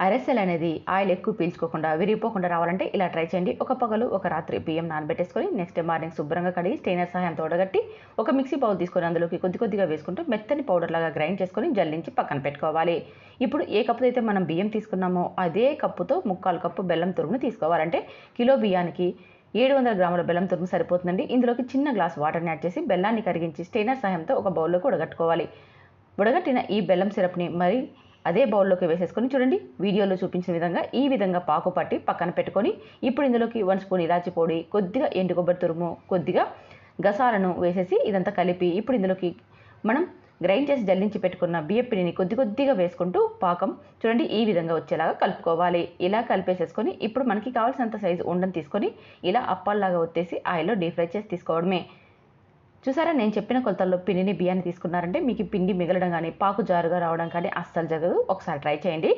అరెసెలు అనేది ఆయిల్ ఎక్కువ పీల్చుకోకుండా విరిగిపోకుండా రావాలంటే ఇలా ట్రై చేయండి. ఒక పగలు ఒక రాత్రి బియ్యం నానబెట్టేసుకొని నెక్స్ట్ డే మార్నింగ్ శుభ్రంగా కడిగి స్టెయినర్ సహాయంతో తోడగట్టి ఒక మిక్సీ బౌల్ తీసుకొని అందులోకి కొద్దిగా వేసుకుంటూ మెత్తని పౌడర్ లాగా గ్రైండ్ చేసుకొని జల్లించి పక్కన పెట్టుకోవాలి. ఇప్పుడు ఏ కప్పుతో అయితే మనం బియ్యం తీసుకున్నామో అదే కప్పుతో 3/4 కప్పు బెల్లం తురుమును తీసుకోవాలంటే కిలో బియ్యానికి 700 గ్రాముల బెల్లం తురుము సరిపోతుందండి. ఇందులోకి చిన్న గ్లాస్ వాటర్ని యాడ్ చేసి బెల్లాన్ని కరిగించి స్టెయినర్ సహాయంతో ఒక బౌల్లోకి ఉడగట్టుకోవాలి. ఉడగట్టిన ఈ బెల్లం సిరప్ని మరి అదే బౌల్లోకి వేసేసుకొని చూడండి వీడియోలో చూపించిన విధంగా ఈ విధంగా పాకు పట్టి పక్కన పెట్టుకొని ఇప్పుడు ఇందులోకి 1 స్పూన్ ఇలాచి పొడి, కొద్దిగా ఎండు కొబ్బరి తురుము, కొద్దిగా గసాలను వేసేసి ఇదంతా కలిపి ఇప్పుడు ఇందులోకి మనం గ్రైండ్ చేసి జల్లించి పెట్టుకున్న బియ్యం పిండిని కొద్దిగా వేసుకుంటూ పాకం చూడండి ఈ విధంగా వచ్చేలాగా కలుపుకోవాలి. ఇలా కలిపేసేసుకొని ఇప్పుడు మనకి కావాల్సినంత సైజు ఉండని తీసుకొని ఇలా అప్పాల్లాగా ఒత్తేసి ఆయిల్లో డీప్ ఫ్రై చేసి తీసుకోవడమే. చూసారా, నేను చెప్పిన కొలతల్లో పిండిని బియ్యాన్ని తీసుకున్నారంటే మీకు పిండి మిగలడం కానీ పాకు జారుగా రావడం కానీ అస్సలు జరగదు. ఒకసారి ట్రై చేయండి.